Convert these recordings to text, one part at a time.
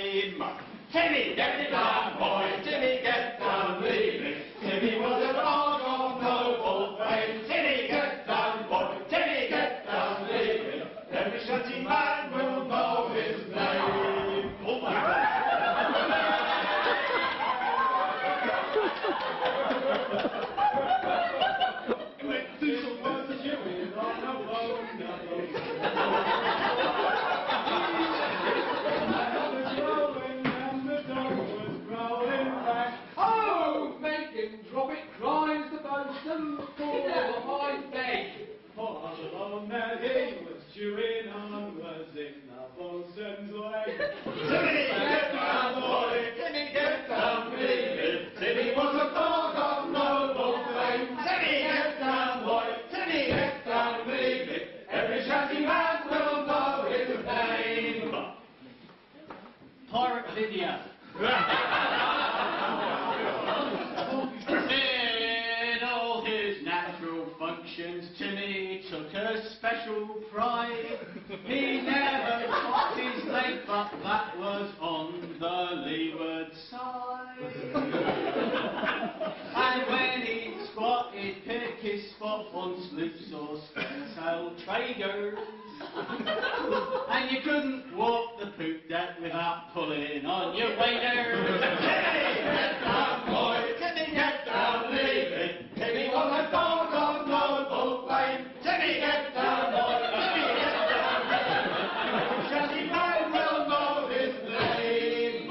name. Timmy, get down, boy, Timmy, get down, leave it. Timmy was a dog of noble fame. Timmy, get down, boy, Timmy, get down, leave it. Every shanty man will know his name. Oh my God. Drop it, cries the boatswain, for I beg. For alone that he was chewing on was in the boatswain's leg. Timmy, get down, boy, Timmy, get down, leave it. Timmy was a dog of noble fame. Timmy, get down, boy, Timmy, get down, leave it. Every shanty man will know his name. Pirate Lydia. In all his natural functions, Timmy took a special pride. He never cocked his leg, but that was on the leeward side. And when he squat, he'd pick his spot on sloops or spare-sail traders. And you couldn't walk the poop deck without pulling on your waders. Timmy, get down, boy, Timmy, get down, leave it. Timmy was a dog of noble fame. Timmy, get down, boy, Timmy, get down, leave it. Every shanty man will know his name.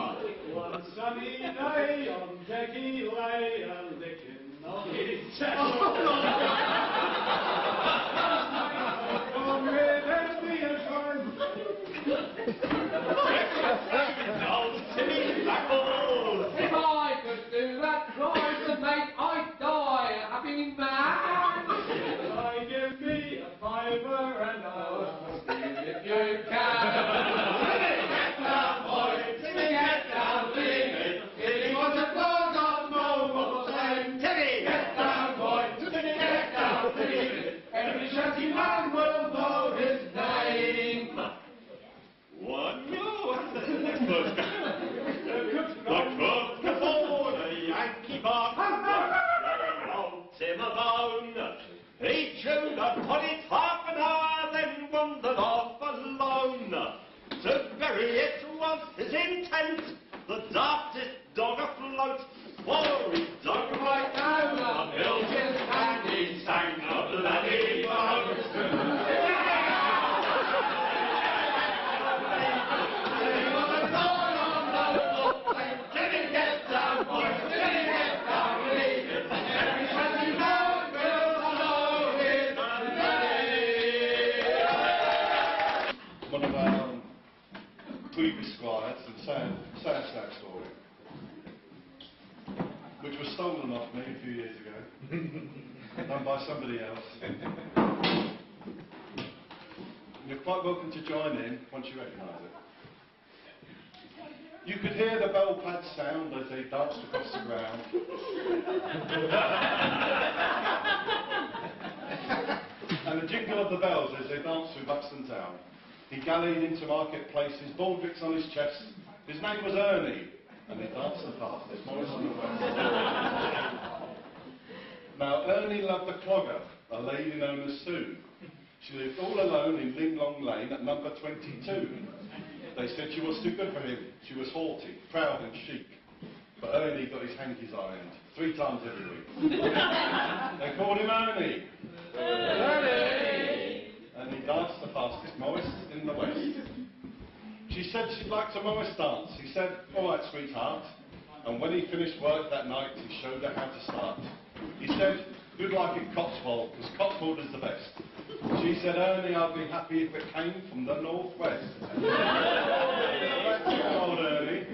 One sunny day on deck he lay a-licking on his chest. If I could do that, cries the mate, I'd die a happy man. I give me a fiver and I'll steal if you can. Timmy, get down, boy, Timmy, get down, leave it. Timmy was a dog of noble fame. Timmy, get down, boy, Timmy, get down, leave it. Every shanty man will know his name. One, no, the cook before the Yankee bar, old Timmer Bone. He chewed upon it half an hour, then wandered off alone. To bury it was his intent, the daftest dog afloat. For he dug right down the bilges and he sang a bloody boat. One of our previous squires, the sad story, which was stolen off me a few years ago, done by somebody else. You're quite welcome to join in once you recognise it. You could hear the bell pad sound as they danced across the ground. And the jingle of the bells as they danced through Buxton town. He gallied into marketplaces, baldricks on his chest. His name was Ernie, and he danced the fastest, Morris on the west. Now, Ernie loved a clogger, a lady known as Sue. She lived all alone in Ling Long Lane at number 22. They said she was too good for him. She was haughty, proud and chic. But Ernie got his hankies ironed 3 times every week. They called him Ernie. Ernie! And he danced the fastest, Morris in the west. She said she'd like to Morris dance. He said, all right, sweetheart. And when he finished work that night, he showed her how to start. He said, you'd like it Cotswold, because Cotswold is the best. She said, Ernie, I'd be happy if it came from the northwest. That's old Ernie.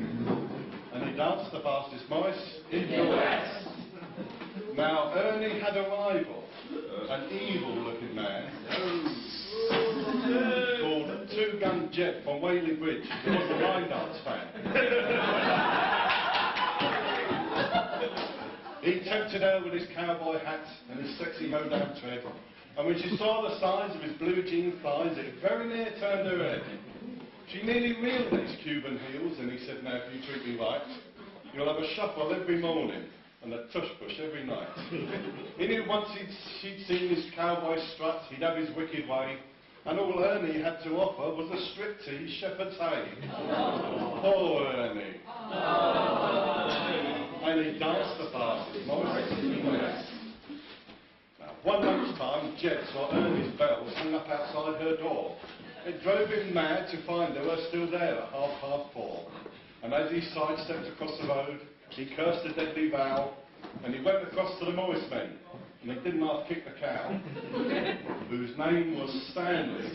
And he danced the fastest, Morris in the west. Now, Ernie had a rival, an evil-looking man, called Two-Gun Jet from Whaley Bridge, who was a line dance fan. He tempted her with his cowboy hat and his sexy hoedown tread, and when she saw the size of his blue jean thighs, it very near turned her head. She nearly reeled at his Cuban heels, and he said, now if you treat me right, you'll have a shuffle every morning and a tush push every night. He knew once she'd seen his cowboy strut, he'd have his wicked way, and all Ernie had to offer was a striptease shepherd's hay. Poor Ernie. And he danced the fastest, Morris. Now, one lunchtime, Jed saw Ernie's bells hung up outside her door. It drove him mad to find they were still there at 4:30. And as he sidestepped across the road, he cursed a deadly vow, and he went across to the Morris men, and he didn't half kick the cow, whose name was Stanley.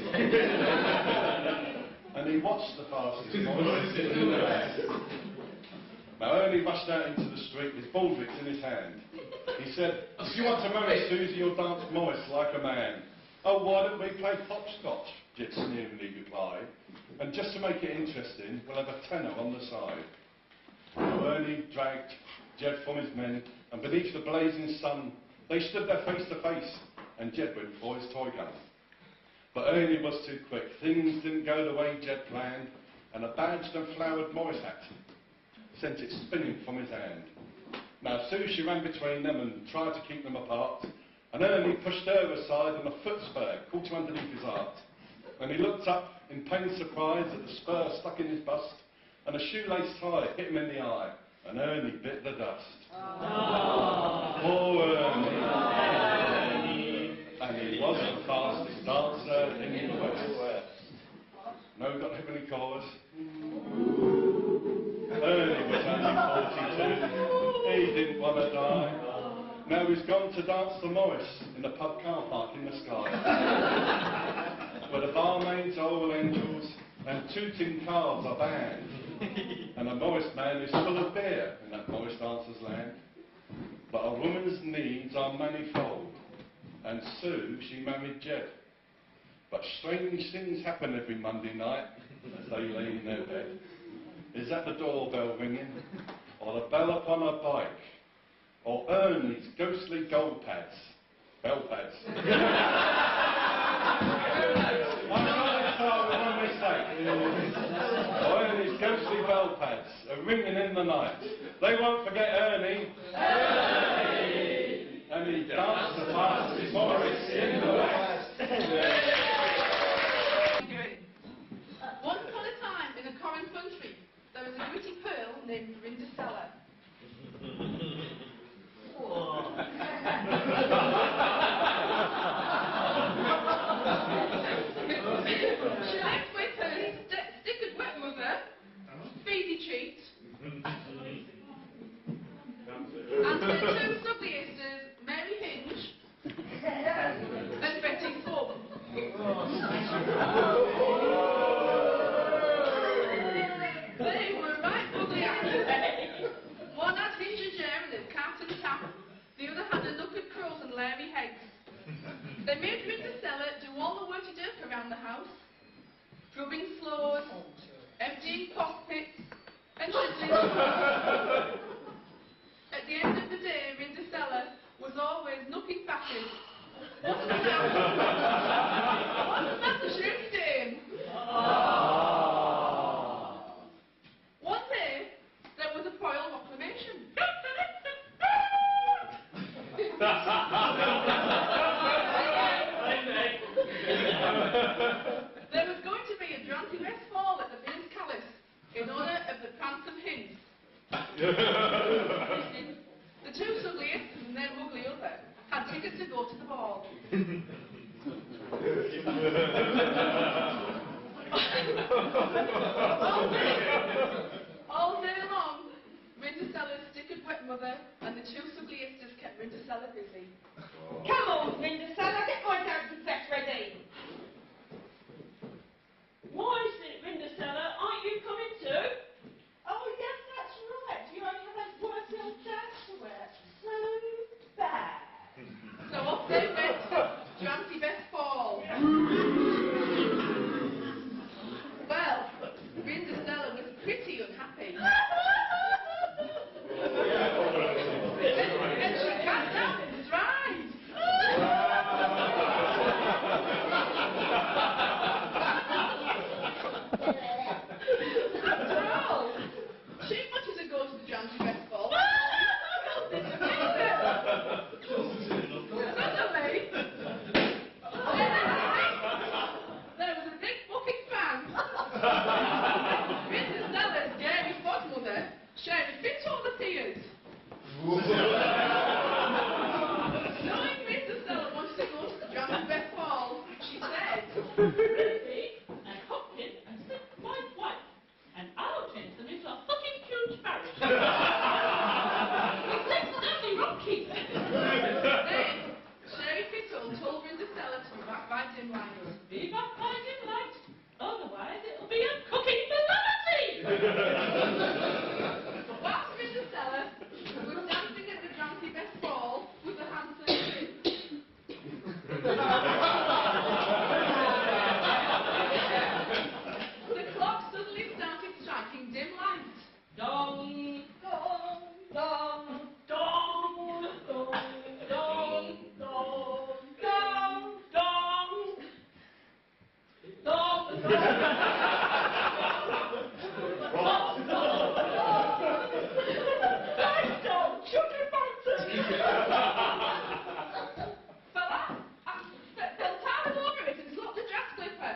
And he watched the fastest Morris in the West. Now Ernie rushed out into the street with baldricks in his hand. He said, if you want to marry Susie, you'll dance Morris like a man. Oh, why don't we play hopscotch? Jed sneeringly replied. And just to make it interesting, we'll have a tenor on the side. Now Ernie dragged Jed from his men, and beneath the blazing sun, they stood there face to face, and Jed went for his toy gun. But Ernie was too quick. Things didn't go the way Jed planned, and a badged and flowered Morris hat sent it spinning from his hand. Now Sue, she ran between them and tried to keep them apart, and Ernie pushed her aside, and a foot spur caught him underneath his heart. And he looked up in pained surprise at the spur stuck in his bust, and a shoelace tie hit him in the eye, and Ernie bit the dust. Poor Ernie. And he was the fastest dancer in the West. No, got heavenly chorus. Ernie was only 42. He didn't want to die. Now he's gone to dance the Morris in the pub car park in the sky, where the barmaids are all angels and tooting cars are banned. And a Morris man is full of beer in that Morris dancer's land. But a woman's needs are manifold, and Sue, she married Jed. But strange things happen every Monday night as they lay in their bed. Is that the doorbell ringing, or the bell upon a bike, or Ernie's ghostly gold pads? Bell pads. I'm trying to start with one mistake. Or Ernie's ghostly bell pads are ringing in the night. They won't forget Ernie. Ernie! And he danced the fastest Morris in the West. Once upon a time, in a Corinth country, there was a gritty pearl named Rindasella. She lived with her stickered wet mother, Phoebe Cheat, and her two subliesters, Mary Hinge and Betty Thumb. They were right ugly actors. One had Hinge hair and a cat and tap, the other had a knuckered crows and Larry Heggs. They made Rindasella do all the dirty work around the house, scrubbing floors, emptying cockpits, and chiseling. At the end of the day, Rindasella was always looking backwards. What's the matter, Shrimp Dame? One day, there was a royal proclamation. There was going to be a Drancy West Hall at the Village Palace in honour of the Prance of Hinds. The two ugliest and their ugly other had tickets to go to the ball. All day long, Rindasella's stickered wet mother and the two ugliesters kept Rindasella busy. Come on, Rindasella, get my dancing set ready. Why is it, Rindasella? Aren't you coming too? Oh, yes, that's right. You only have that worth little dance to wear. So bad. So off they went, Drancy Best Ball. Well, Rindasella was pretty unhappy. And she got down and drowned Whilst we're in the cellar, we're dancing at the Drancy Best Ball with the handsome prince. The clock suddenly started striking dim light. Dong, dong, dong, dong, dong, dong, dong, dong, dong, dong, dong, sugar fountain. Fella, fell tired over it and slopped a draft slipper.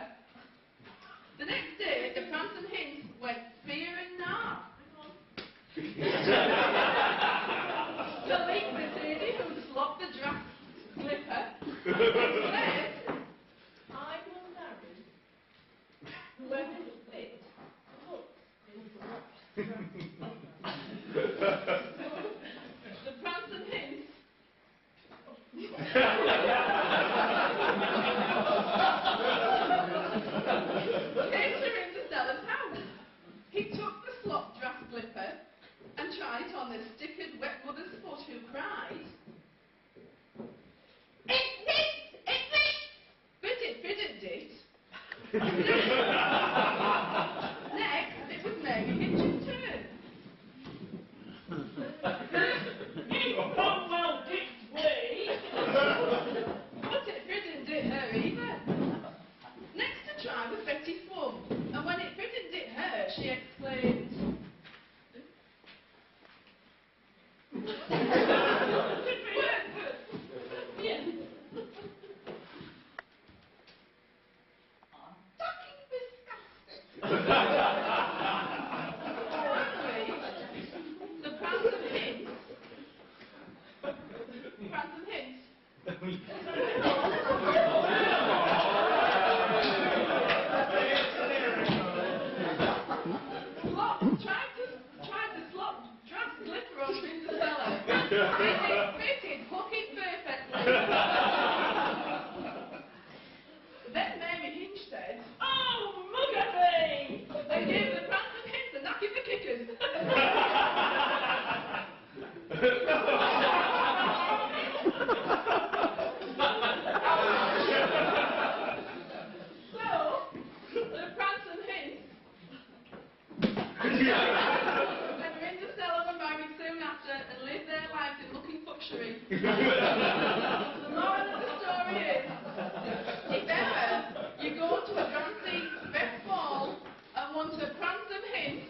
The next day, the Prance and Hints went fear and nah. The late Mercedes who slopped the draft slipper said, I will marry whoever it the Prance and Hints came to ring the seller's house. He took the slop draft slipper and tried it on the stickered wet mother's foot who cried, "It's this! It's this!" But it didn't it. Next, it was Mary Hitch's turn. It's Cromwell Dick's way. But it didn't it her either. Next to try was Betty Flum, and when it didn't it her, she exclaimed, Yeah. "Fucking disgusting." Finally, the Prance and Hints tried the slop draft slipper on in the cellar. Fitted, hooked perfectly. Then Mary Hinch said, Oh, Mugabe! they gave the Prance and Hints a knock in the kickers. So, the Prance and Hints and were in the cellar and married soon after and lived their lives in looking luxury. The moral of the story is, if ever you go to a Drancy Best Ball and want a Prance and Hints,